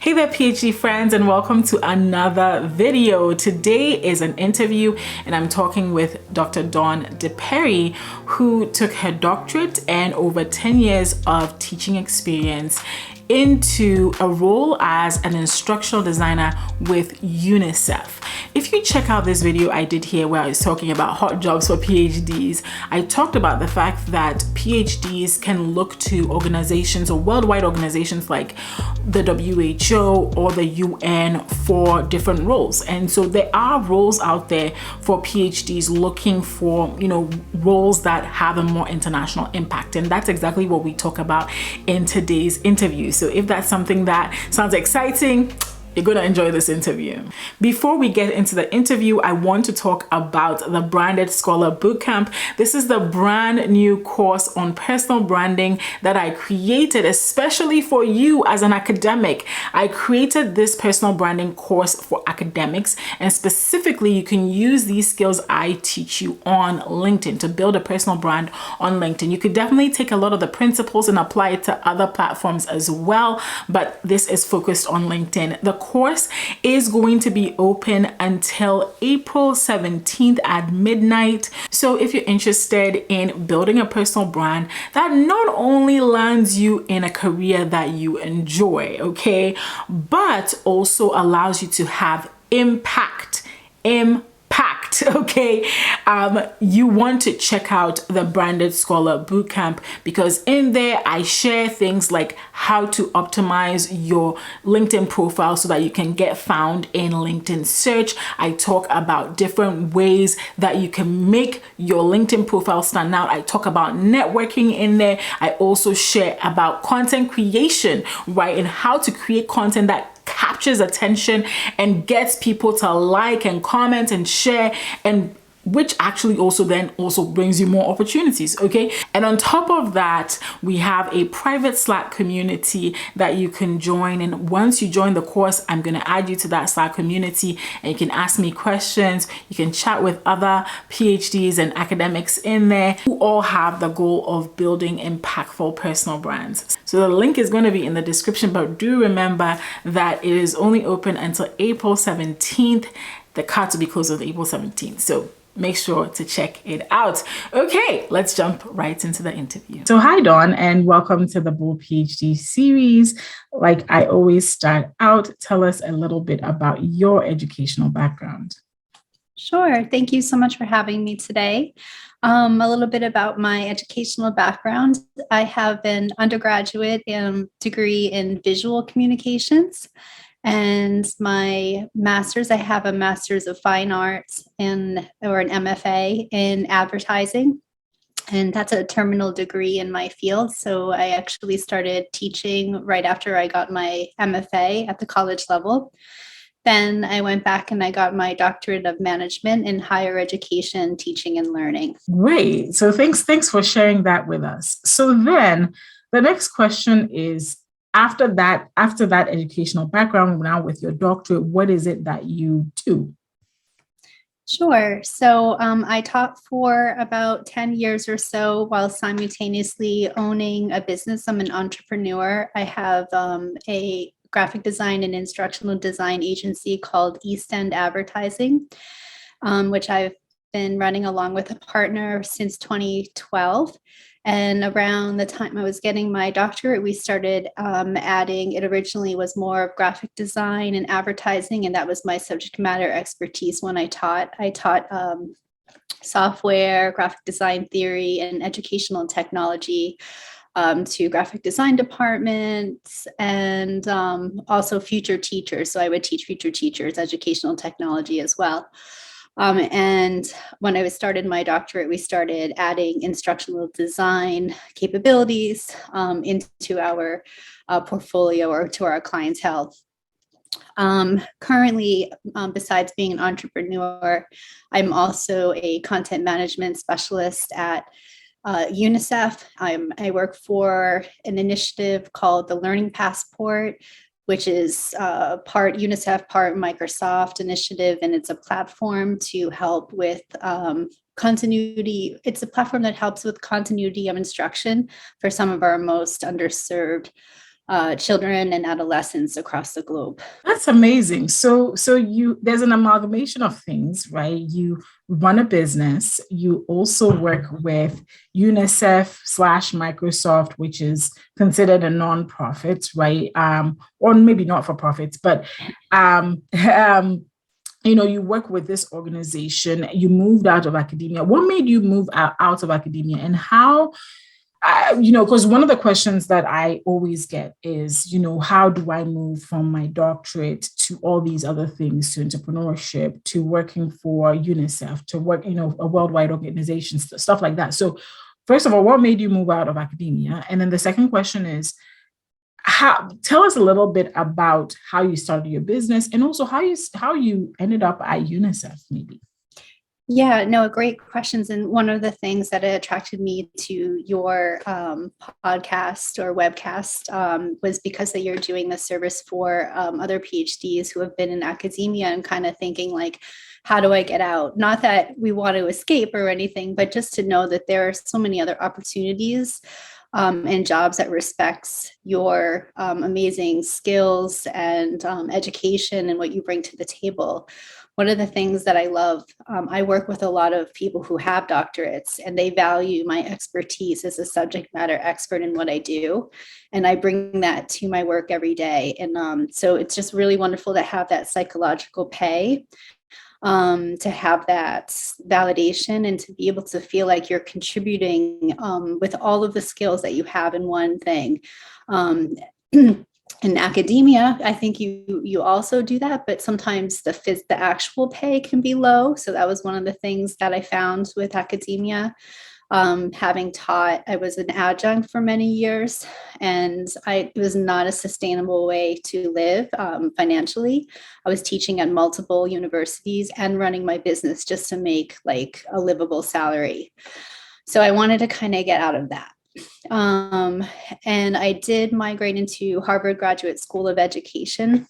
Hey there, PhD friends, and welcome to another video. Today is an interview, and I'm talking with Dr. DiPeri, who took her doctorate and over 10 years of teaching experience into a role as an instructional designer with UNICEF. If you check out this video I did here where I was talking about hot jobs for PhDs, I talked about the fact that PhDs can look to organizations or worldwide organizations like the WHO or the UN for different roles. And so there are roles out there for PhDs looking for, roles that have a more international impact. And that's exactly what we talk about in today's interview. So if that's something that sounds exciting, you're going to enjoy this interview. Before we get into the interview, I want to talk about the Branded Scholar Bootcamp. This is the brand new course on personal branding that I created especially for you as an academic. I created this personal branding course for academics, and specifically you can use these skills I teach you on LinkedIn to build a personal brand on LinkedIn. You could definitely take a lot of the principles and apply it to other platforms as well, but this is focused on LinkedIn. The course is going to be open until April 17th at midnight. So if you're interested in building a personal brand that not only lands you in a career that you enjoy, okay, but also allows you to have impact, okay, you want to check out the Branded Scholar Bootcamp, because in there I share things like how to optimize your LinkedIn profile so that you can get found in LinkedIn search. I talk about different ways that you can make your LinkedIn profile stand out. I talk about networking in there. I also share about content creation, right, and how to create content that captures attention and gets people to like and comment and share, and which actually also brings you more opportunities, okay? And on top of that, we have a private Slack community that you can join. And once you join the course, I'm gonna add you to that Slack community, and you can ask me questions. You can chat with other PhDs and academics in there who all have the goal of building impactful personal brands. So the link is gonna be in the description, but do remember that it is only open until April 17th. The cards will be closed on April 17th. So make sure to check it out. Okay, let's jump right into the interview. So hi, Dawn, and welcome to the Bold PhD series. Like I always start out, tell us a little bit about your educational background. Sure. Thank you so much for having me today. A little bit about my educational background. I have an undergraduate degree in visual communications. And my master's, I have a master's of fine arts or an MFA in advertising. And that's a terminal degree in my field. So I actually started teaching right after I got my MFA at the college level. Then I went back and I got my doctorate of management in higher education, teaching and learning. Great. So thanks for sharing that with us. So then the next question is, after that educational background, now with your doctorate, what is it that you do? Sure. So I taught for about 10 years or so while simultaneously owning a business. I'm an entrepreneur. I have a graphic design and instructional design agency called East End Advertising, which I've been running along with a partner since 2012. And around the time I was getting my doctorate, we started adding, it originally was more of graphic design and advertising, and that was my subject matter expertise when I taught. I taught software, graphic design theory, and educational technology to graphic design departments and also future teachers. So I would teach future teachers educational technology as well. And when I started my doctorate, we started adding instructional design capabilities into our portfolio or to our clientele. Currently, besides being an entrepreneur, I'm also a content management specialist at UNICEF. I work for an initiative called the Learning Passport, which is part UNICEF, part Microsoft initiative, and it's a platform to help with continuity. It's a platform that helps with continuity of instruction for some of our most underserved children and adolescents across the globe. That's amazing. So there's an amalgamation of things, right? You run a business. You also work with UNICEF slash Microsoft, which is considered a nonprofit, right? Or maybe not for profits, but you work with this organization. You moved out of academia. What made you move out of academia, and how? Because one of the questions that I always get is, how do I move from my doctorate to all these other things, to entrepreneurship, to working for UNICEF, to work, a worldwide organization, stuff like that. So, first of all, what made you move out of academia? And then the second question is, tell us a little bit about how you started your business, and also how you ended up at UNICEF, maybe. Yeah, no, great questions. And one of the things that attracted me to your podcast or webcast was because that you're doing the service for other PhDs who have been in academia and kind of thinking like, how do I get out? Not that we want to escape or anything, but just to know that there are so many other opportunities and jobs that respects your amazing skills and education and what you bring to the table. One of the things that I love, I work with a lot of people who have doctorates, and they value my expertise as a subject matter expert in what I do. And I bring that to my work every day. And so it's just really wonderful to have that psychological pay, to have that validation, and to be able to feel like you're contributing with all of the skills that you have in one thing. In academia, I think you also do that, but sometimes the actual pay can be low. So that was one of the things that I found with academia. Having taught, I was an adjunct for many years, and it was not a sustainable way to live financially. I was teaching at multiple universities and running my business just to make like a livable salary. So I wanted to kind of get out of that. And I did migrate into Harvard Graduate School of Education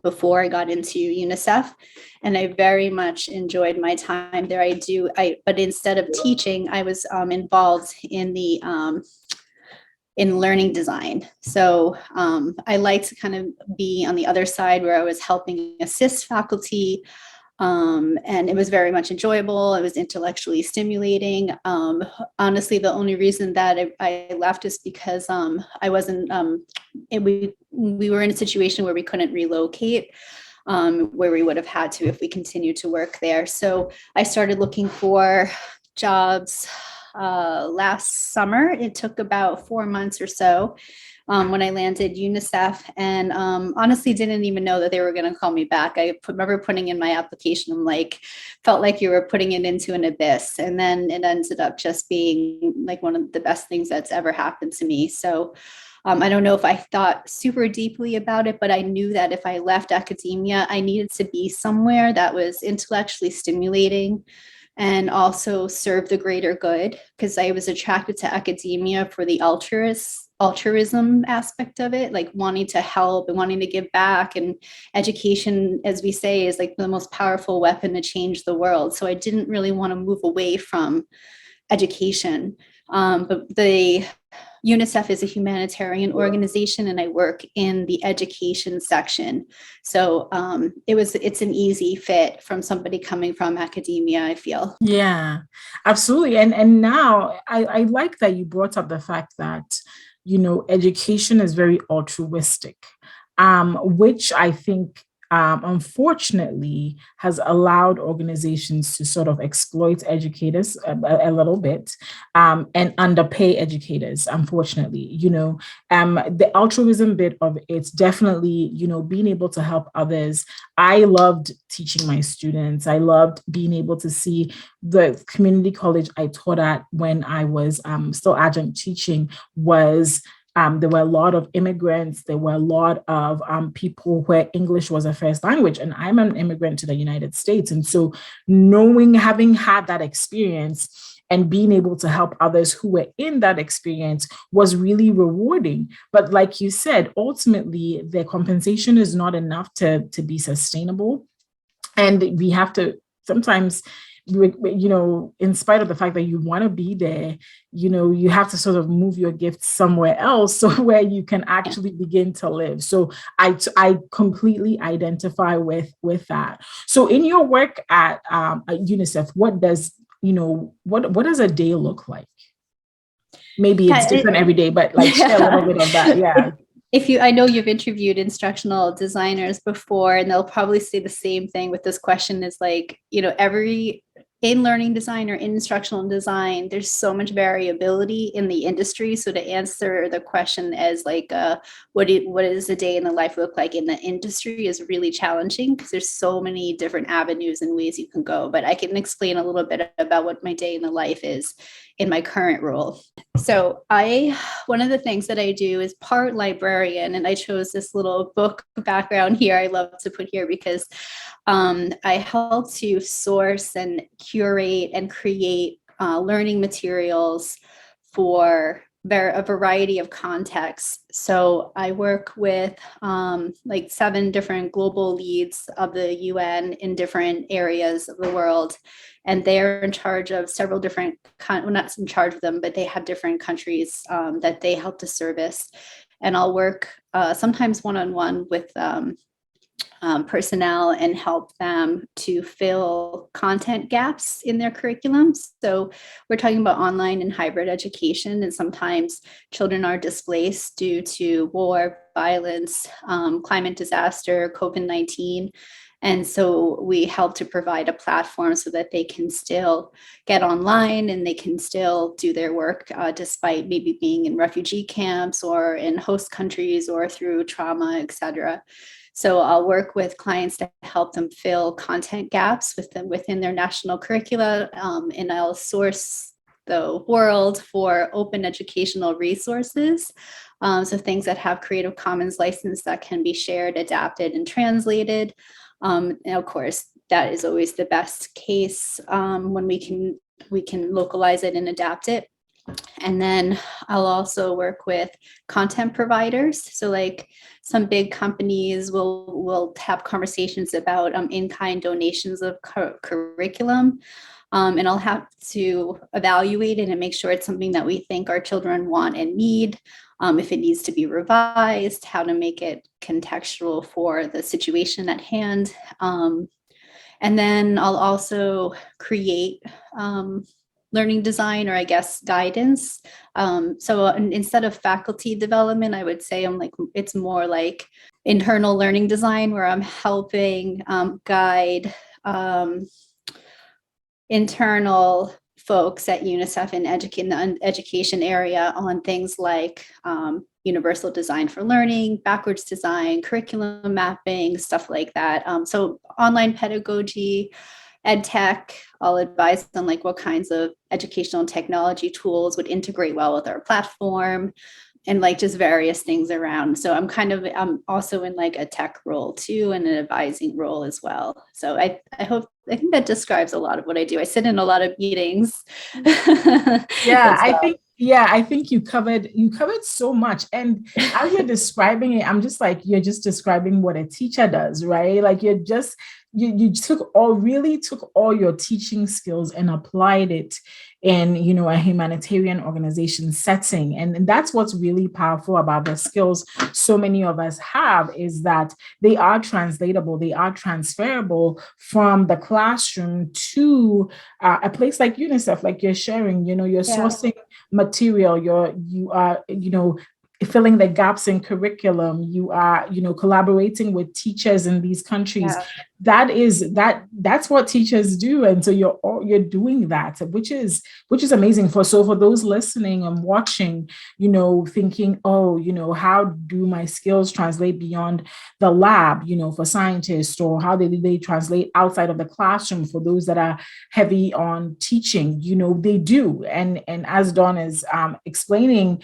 before I got into UNICEF, and I very much enjoyed my time there. But instead of teaching, I was involved in in learning design. So I like to kind of be on the other side where I was helping assist faculty. And it was very much enjoyable. It was intellectually stimulating. Honestly, the only reason that I left is because I wasn't, we were in a situation where we couldn't relocate, where we would have had to if we continued to work there. So I started looking for jobs last summer. It took about 4 months or so. When I landed UNICEF, and honestly didn't even know that they were going to call me back. I remember putting in my application, felt like you were putting it into an abyss. And then it ended up just being like one of the best things that's ever happened to me. So I don't know if I thought super deeply about it, but I knew that if I left academia, I needed to be somewhere that was intellectually stimulating and also serve the greater good, because I was attracted to academia for the altruism aspect of it, like wanting to help and wanting to give back. And education, as we say, is like the most powerful weapon to change the world. So I didn't really want to move away from education. But the UNICEF is a humanitarian organization, and I work in the education section. So it's an easy fit from somebody coming from academia, I feel. Yeah, absolutely. And now I like that you brought up the fact that, education is very altruistic, which I think unfortunately has allowed organizations to sort of exploit educators a little bit, and underpay educators, unfortunately. The altruism bit of it's definitely, being able to help others. I loved teaching my students. I loved being able to see the community college I taught at when I was still adjunct teaching was there were a lot of immigrants. There were a lot of people where English was a first language. And I'm an immigrant to the United States. And so having had that experience and being able to help others who were in that experience was really rewarding. But like you said, ultimately, the compensation is not enough to be sustainable. And we have to sometimes in spite of the fact that you want to be there, you have to sort of move your gifts somewhere else, so where you can actually begin to live. So I completely identify with that. So in your work at UNICEF, what does a day look like? Maybe it's different every day, but like share a little bit of that. Yeah. I know you've interviewed instructional designers before, and they'll probably say the same thing with this question is like, every in learning design or in instructional design, there's so much variability in the industry. So to answer the question as like, what does a day in the life look like in the industry is really challenging because there's so many different avenues and ways you can go. But I can explain a little bit about what my day in the life is in my current role. So one of the things that I do is part librarian, and I chose this little book background here I love to put here because I help to source and curate and create learning materials for a variety of contexts. So I work with like 7 different global leads of the UN in different areas of the world. And they're in charge of several different, not in charge of them, but they have different countries that they help to service. And I'll work sometimes one-on-one with personnel and help them to fill content gaps in their curriculums. So we're talking about online and hybrid education, and sometimes children are displaced due to war, violence, climate disaster, COVID-19. And so we help to provide a platform so that they can still get online and they can still do their work despite maybe being in refugee camps or in host countries or through trauma, et cetera. So I'll work with clients to help them fill content gaps within their national curricula, and I'll source the world for open educational resources. So things that have Creative Commons license that can be shared, adapted, and translated. And of course, that is always the best case when we can localize it and adapt it. And then I'll also work with content providers. So like some big companies will have conversations about in-kind donations of curriculum. And I'll have to evaluate it and make sure it's something that we think our children want and need. If it needs to be revised, how to make it contextual for the situation at hand. And then I'll also create learning design, or I guess guidance. So instead of faculty development, I would say it's more like internal learning design, where I'm helping guide internal folks at UNICEF in the education area on things like universal design for learning, backwards design, curriculum mapping, stuff like that. So online pedagogy, ed tech, I'll advise on like what kinds of educational and technology tools would integrate well with our platform, and like just various things around. So I'm also in like a tech role too, and an advising role as well. So I think that describes a lot of what I do. I sit in a lot of meetings. Yeah, I think you covered so much. And as you're describing it, I'm just like, you're just describing what a teacher does, right? Like you took all your teaching skills and applied it in, a humanitarian organization setting. And that's what's really powerful about the skills so many of us have, is that they are translatable, they are transferable from the classroom to a place like UNICEF, like you're sharing, you're sourcing material, you are filling the gaps in curriculum, you are collaborating with teachers in these countries. That's what teachers do. And so you're doing that, which is amazing. For those listening and watching, thinking, how do my skills translate beyond the lab, for scientists, or how they translate outside of the classroom for those that are heavy on teaching? They do. And as Dawn is explaining,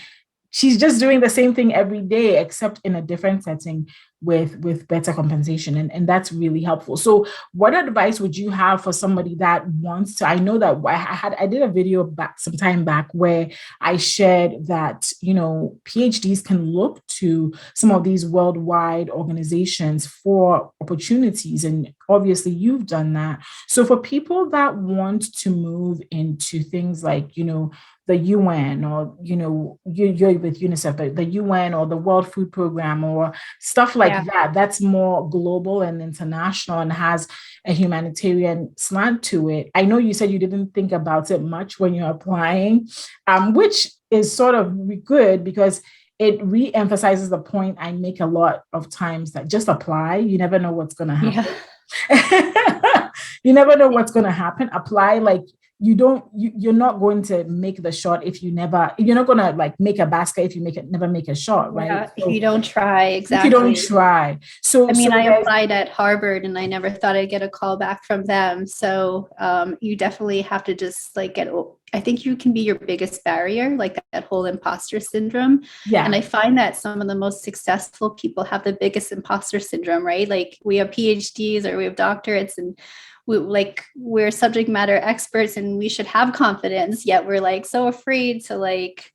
she's just doing the same thing every day, except in a different setting with better compensation. And that's really helpful. So what advice would you have for somebody that wants to? I know that I did a video back some time back where I shared that, PhDs can look to some of these worldwide organizations for opportunities. And obviously you've done that. So for people that want to move into things like, the UN, or you're with UNICEF, but the UN or the World Food Program or stuff like that, that's more global and international and has a humanitarian slant to it. I know you said you didn't think about it much when you're applying, which is sort of good because it re-emphasizes the point I make a lot of times, that just apply. You never know what's going to happen. Yeah. You never know what's going to happen. Apply. Like, you're not going to make the shot if you're not going to like make a basket if you never make a shot, right? Yeah, if you don't try. Exactly. If you don't try. So I applied at Harvard and I never thought I'd get a call back from them. So you definitely have to just like I think you can be your biggest barrier, like that whole imposter syndrome. Yeah. And I find that some of the most successful people have the biggest imposter syndrome, right? Like we have PhDs or we have doctorates and we're subject matter experts and we should have confidence, yet we're like so afraid to like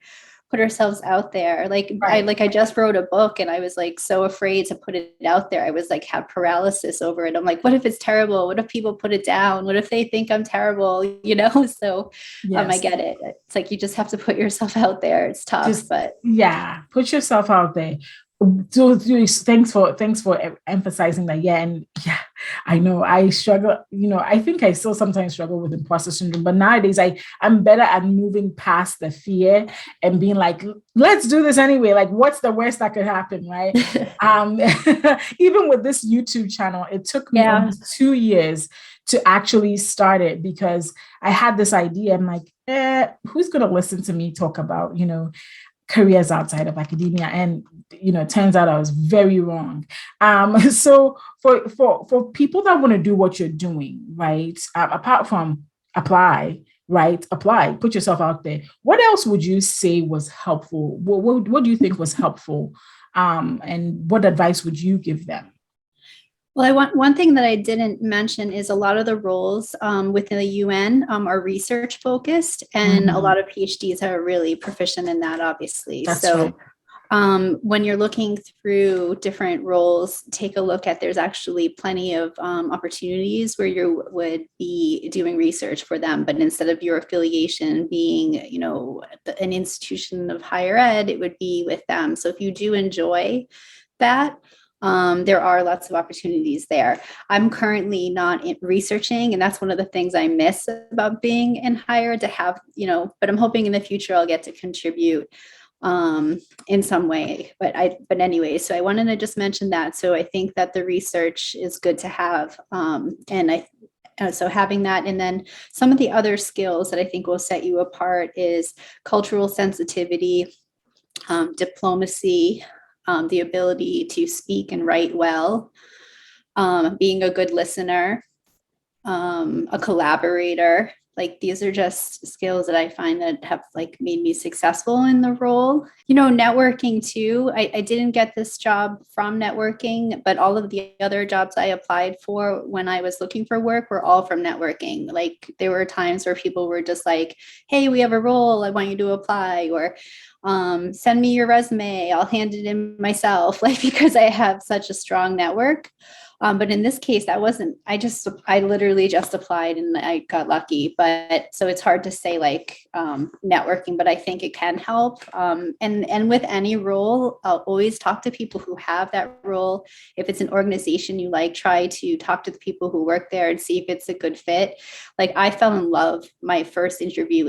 put ourselves out there. I just wrote a book and I was like so afraid to put it out there. I was like had paralysis over it. I'm like, what if it's terrible? What if people put it down? What if they think I'm terrible? So yes. I get it. It's like you just have to put yourself out there. It's tough, but yeah, put yourself out there. So thanks for emphasizing that. Yeah. And yeah, I know I struggle, I think I still sometimes struggle with imposter syndrome, but nowadays I'm better at moving past the fear and being like, let's do this anyway. Like, what's the worst that could happen? Right. Even with this YouTube channel, it took me almost 2 years to actually start it because I had this idea. I'm like, who's going to listen to me talk about, careers outside of academia? And it turns out I was very wrong. So for people that want to do what you're doing, right, apart from apply, put yourself out there, what else would you say was helpful? What do you think was helpful, and what advice would you give them? Well, one thing that I didn't mention is a lot of the roles within the UN are research focused, and a lot of PhDs are really proficient in that, obviously. That's right. When you're looking through different roles, take a look at, there's actually plenty of opportunities where you would be doing research for them, but instead of your affiliation being, an institution of higher ed, it would be with them. So if you do enjoy that, there are lots of opportunities there. I'm currently not researching, and that's one of the things I miss about being in higher ed, to have, but I'm hoping in the future I'll get to contribute in some way. But anyway, so I wanted to just mention that. So I think that the research is good to have. So having that, and then some of the other skills that I think will set you apart is cultural sensitivity, diplomacy, the ability to speak and write well, being a good listener, a collaborator. Like, these are just skills that I find that have like made me successful in the role. Networking too. I didn't get this job from networking, but all of the other jobs I applied for when I was looking for work were all from networking. Like, there were times where people were just like, hey, we have a role, I want you to apply, or send me your resume, I'll hand it in myself, like, because I have such a strong network. But in this case, that wasn't, I literally just applied and I got lucky. But so it's hard to say like networking, but I think it can help. And with any role, I'll always talk to people who have that role. If it's an organization you like, try to talk to the people who work there and see if it's a good fit. Like, I fell in love my first interview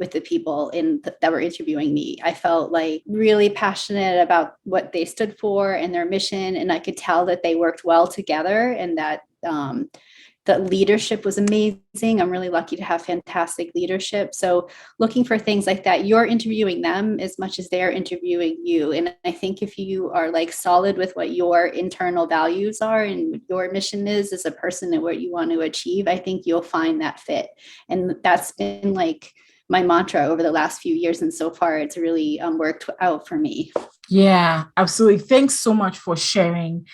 with the people that were interviewing me. I felt like really passionate about what they stood for and their mission. And I could tell that they worked well together, and that the leadership was amazing. I'm really lucky to have fantastic leadership. So looking for things like that, you're interviewing them as much as they're interviewing you. And I think if you are like solid with what your internal values are and your mission is as a person and what you want to achieve, I think you'll find that fit. And that's been like my mantra over the last few years. And so far, it's really worked out for me. Yeah, absolutely. Thanks so much for sharing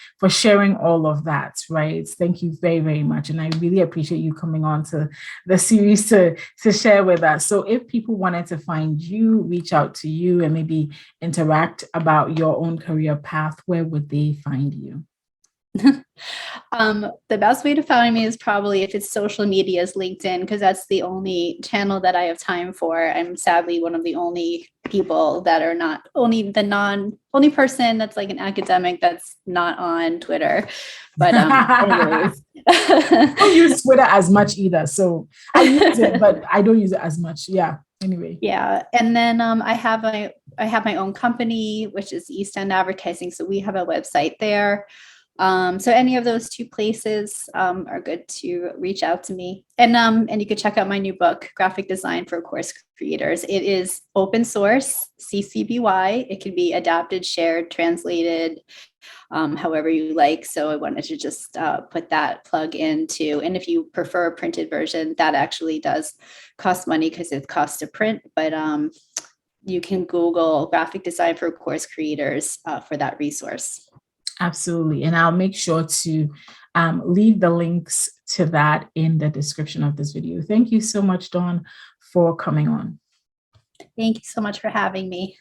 all of that, right? Thank you very, very much. And I really appreciate you coming on to the series to share with us. So if people wanted to find you, reach out to you and maybe interact about your own career path, where would they find you? The best way to find me is probably, if it's social media, is LinkedIn, because that's the only channel that I have time for. I'm sadly one of the only people that are not only person that's like an academic that's not on Twitter. But anyways. I don't use Twitter as much either. So I use it, but I don't use it as much. Yeah. Anyway. Yeah. And then I have my own company, which is East End Advertising. So we have a website there. So any of those two places are good to reach out to me. And you can check out my new book, Graphic Design for Course Creators. It is open source, CC BY. It can be adapted, shared, translated, however you like. So I wanted to just put that plug in too. And if you prefer a printed version, that actually does cost money because it costs to print. But you can Google Graphic Design for Course Creators for that resource. Absolutely. And I'll make sure to leave the links to that in the description of this video. Thank you so much, Dawn, for coming on. Thank you so much for having me.